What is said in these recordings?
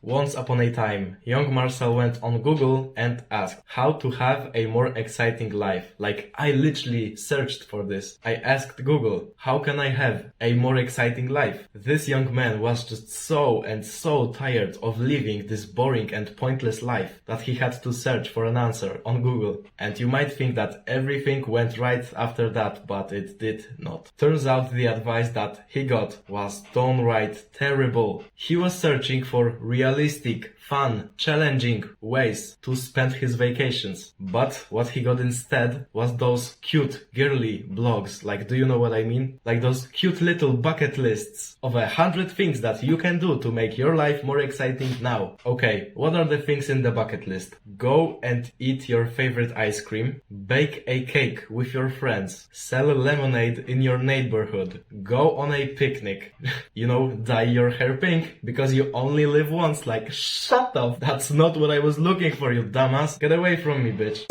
Once upon a time, young Marcel went on Google and asked how to have a more exciting life. Like, I literally searched for this. I asked Google, how can I have a more exciting life? This young man was just so tired of living this boring and pointless life that he had to search for an answer on Google. And you might think that everything went right after that, but it did not. Turns out the advice that he got was downright terrible. He was searching for realistic, fun, challenging ways to spend his vacations. But what he got instead was those cute, girly blogs. Like, do you know what I mean? Like those cute little bucket lists of 100 things that you can do to make your life more exciting now. Okay, what are the things in the bucket list? Go and eat your favorite ice cream, bake a cake with your friends, sell lemonade in your neighborhood, go on a picnic, dye your hair pink because you only live once. Like, shut up, that's not what I was looking for, you dumbass. Get away from me, bitch.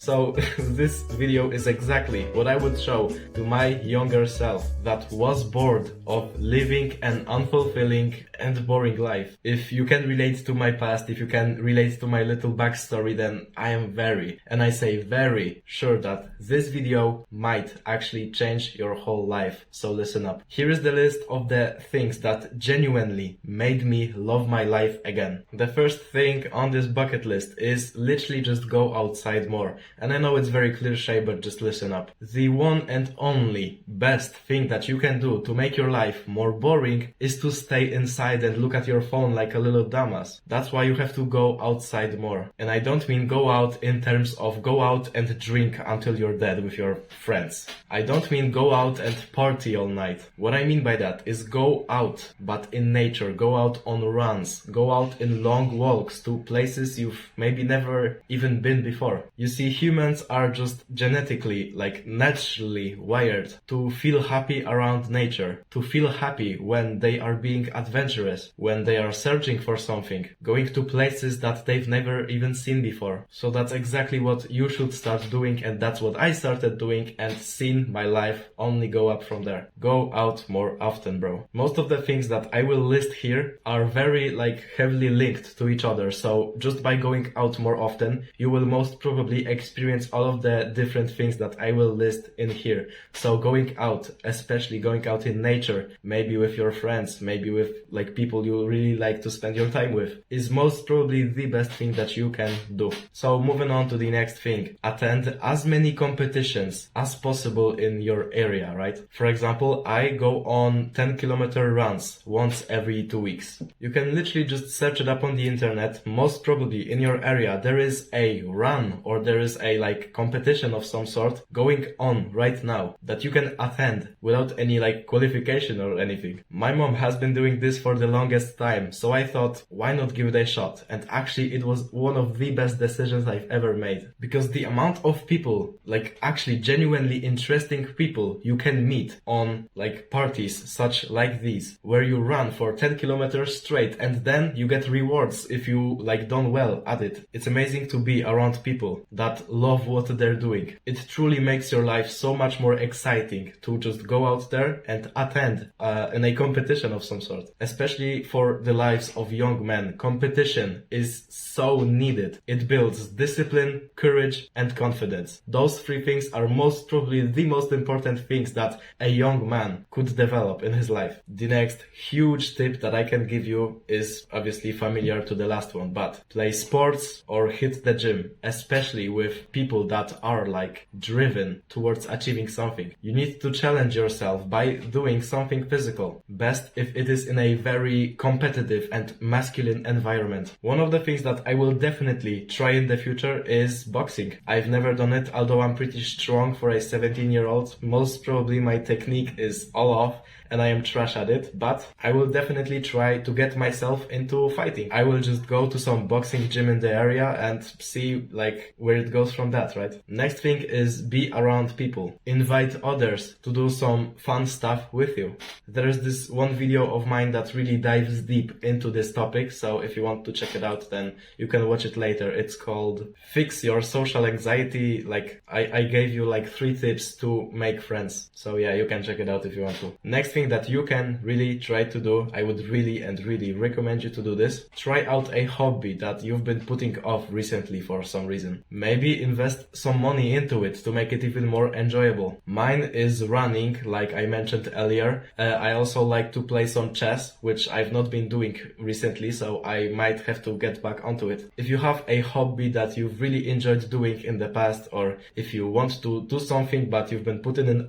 So this video is exactly what I would show to my younger self that was bored of living an unfulfilling and boring life. If you can relate to my past, if you can relate to my little backstory, then I am very, and I say very, sure that this video might actually change your whole life. So listen up. Here is the list of the things that genuinely made me love my life again. The first thing on this bucket list is literally just go outside more. And I know it's very cliche, but just listen up. The one and only best thing that you can do to make your life more boring is to stay inside and look at your phone like a little dumbass. That's why you have to go outside more. And I don't mean go out in terms of go out and drink until you're dead with your friends. I don't mean go out and party all night. What I mean by that is go out, but in nature. Go out on runs. Go out in long walks to places you've maybe never even been before. You see, humans are just genetically, like naturally wired to feel happy around nature, to feel happy when they are being adventurous, when they are searching for something, going to places that they've never even seen before. So that's exactly what you should start doing, and that's what I started doing, and seen my life only go up from there. Go out more often, bro. Most of the things that I will list here are very heavily linked to each other, so just by going out more often, you will most probably experience all of the different things that I will list in here. So going out, especially going out in nature, maybe with your friends, maybe with people you really like to spend your time with, is most probably the best thing that you can do. So moving on to the next thing, attend as many competitions as possible in your area, right? For example, I go on 10-kilometer runs once every 2 weeks. You can literally just search it up on the internet. Most probably in your area there is a run or there is a competition of some sort going on right now that you can attend without any qualification or anything. My mom has been doing this for the longest time, so I thought, why not give it a shot? And actually it was one of the best decisions I've ever made, because the amount of people, actually genuinely interesting people you can meet on parties such like these, where you run for 10 kilometers straight and then you get rewards if you done well at it. It's amazing to be around people that love what they're doing. It truly makes your life so much more exciting to just go out there and attend in a competition of some sort. Especially for the lives of young men, competition is so needed. It builds discipline, courage, and confidence. Those three things are most probably the most important things that a young man could develop in his life. The next huge tip that I can give you is obviously familiar to the last one, but play sports or hit the gym, especially with people that are driven towards achieving something. You need to challenge yourself by doing something physical. Best if it is in a very competitive and masculine environment. One of the things that I will definitely try in the future is boxing. I've never done it, although I'm pretty strong for a 17-year-old. Most probably my technique is all off and I am trash at it, but I will definitely try to get myself into fighting. I will just go to some boxing gym in the area and see where it goes from that, right? Next thing is be around people. Invite others to do some fun stuff with you. There is this one video of mine that really dives deep into this topic, so if you want to check it out, then you can watch it later. It's called Fix Your Social Anxiety. I gave you 3 tips to make friends. So yeah, you can check it out if you want to. Next thing thing that you can really try to do, I would really and really recommend you to do this. Try out a hobby that you've been putting off recently for some reason. Maybe invest some money into it to make it even more enjoyable. Mine is running, like I mentioned earlier. I also like to play some chess, which I've not been doing recently, so I might have to get back onto it. If you have a hobby that you've really enjoyed doing in the past, or if you want to do something but you've been putting it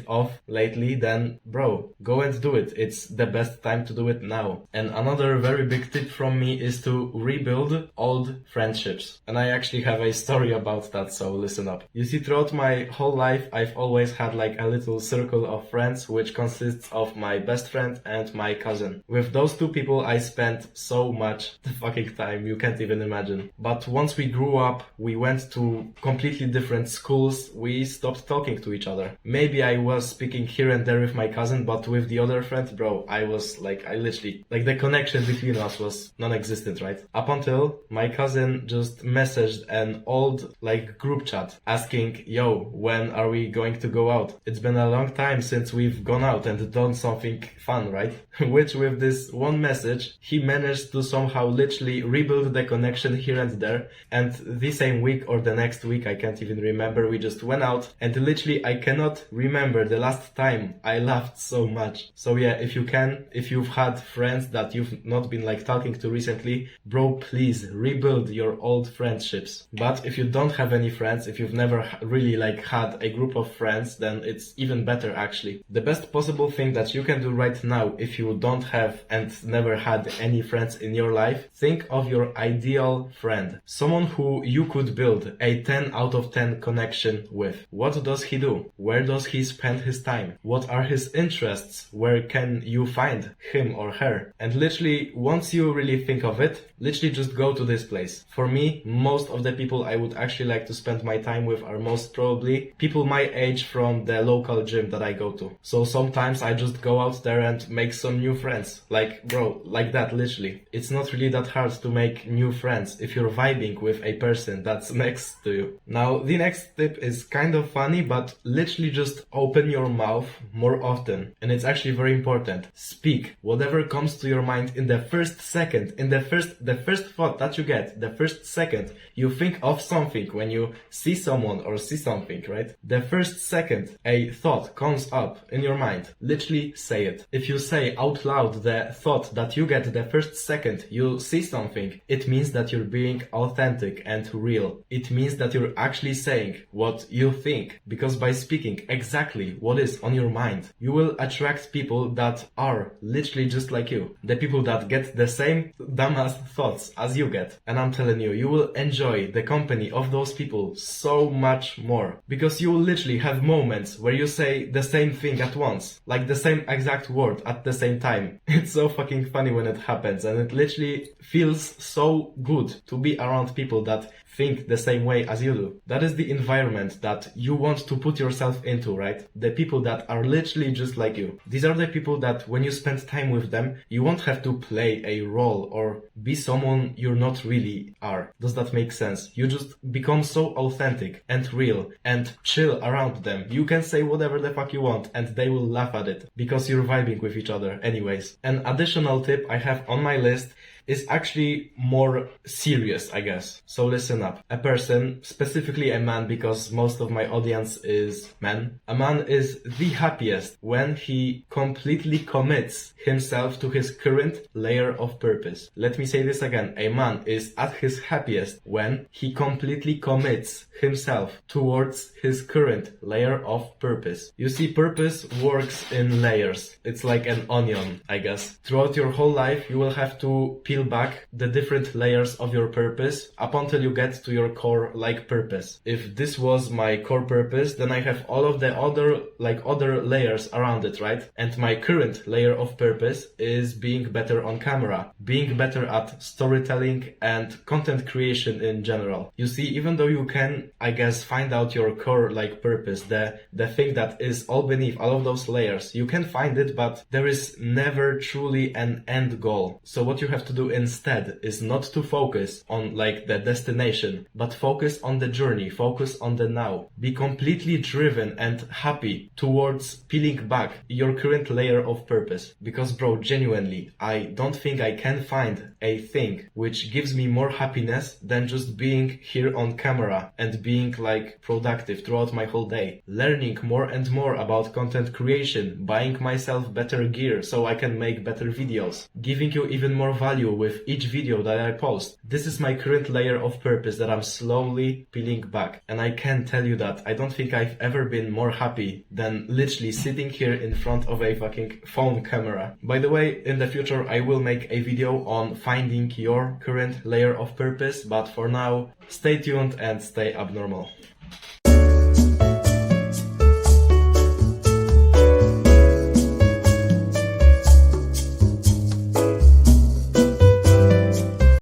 off lately, then bro, go and do it. It's the best time to do it now. And another very big tip from me is to rebuild old friendships. And I actually have a story about that, so listen up. You see, throughout my whole life, I've always had like a little circle of friends, which consists of my best friend and my cousin. With those two people, I spent so much fucking time, you can't even imagine. But once we grew up, we went to completely different schools, we stopped talking to each other. Maybe I was speaking here and there with my cousin, but with the other friend, bro, I literally, the connection between us was non-existent, right? Up until my cousin just messaged an old, group chat asking, yo, when are we going to go out? It's been a long time since we've gone out and done something fun, right? Which with this one message, he managed to somehow literally rebuild the connection here and there. And the same week or the next week, I can't even remember, we just went out, and literally I cannot remember the last time I laughed so much. So yeah, if you've had friends that you've not been talking to recently, bro, please rebuild your old friendships. But if you don't have any friends, if you've never really had a group of friends, then it's even better actually. The best possible thing that you can do right now, if you don't have and never had any friends in your life, think of your ideal friend. Someone who you could build a 10 out of 10 connection with. What does he do? Where does he spend his time? What are his interests? Where can you find him or her? And literally, once you really think of it, literally just go to this place. For me, most of the people I would actually like to spend my time with are most probably people my age from the local gym that I go to. So sometimes I just go out there and make some new friends. Bro, like that, literally. It's not really that hard to make new friends if you're vibing with a person that's next to you. Now, the next tip is kind of funny, but literally just open your mouth more often. And it's actually very important. Speak. Whatever comes to your mind in the first second, in the first thought that you get, the first second you think of something when you see someone or see something, right? The first second a thought comes up in your mind, literally say it. If you say out loud the thought that you get the first second you see something, it means that you're being authentic and real. It means that you're actually saying what you think, because by speaking exactly what is on your mind, you will attract people that are literally just like you. The people that get the same dumbass thoughts as you get. And I'm telling you, you will enjoy the company of those people so much more. Because you will literally have moments where you say the same thing at once. The same exact word at the same time. It's so fucking funny when it happens, and it literally feels so good to be around people that think the same way as you do. That is the environment that you want to put yourself into, right? The people that are literally just like you. These are the people that when you spend time with them, you won't have to play a role or be someone you're not really are. Does that make sense? You just become so authentic and real and chill around them. You can say whatever the fuck you want and they will laugh at it because you're vibing with each other anyways. An additional tip I have on my list is actually more serious, I guess. So listen up. A person, specifically a man, because most of my audience is men. A man is the happiest when he completely commits himself to his current layer of purpose. Let me say this again. A man is at his happiest when he completely commits himself towards his current layer of purpose. You see, purpose works in layers. It's like an onion, I guess. Throughout your whole life, you will have to peel back the different layers of your purpose up until you get to your core purpose. If this was my core purpose, then I have all of the other layers around it, right? And my current layer of purpose is being better on camera, being better at storytelling and content creation in general. You see, even though you can, I guess, find out your core purpose, the thing that is all beneath all of those layers, you can find it, but there is never truly an end goal. So what you have to do do instead is not to focus on like the destination, but focus on the journey, focus on the now. Be completely driven and happy towards peeling back your current layer of purpose. Because bro, genuinely, I don't think I can find a thing which gives me more happiness than just being here on camera and being like productive throughout my whole day. Learning more and more about content creation, buying myself better gear so I can make better videos, giving you even more value with each video that I post. This is my current layer of purpose that I'm slowly peeling back. And I can tell you that I don't think I've ever been more happy than literally sitting here in front of a fucking phone camera. By the way, in the future I will make a video on finding your current layer of purpose, but for now, stay tuned and stay abnormal.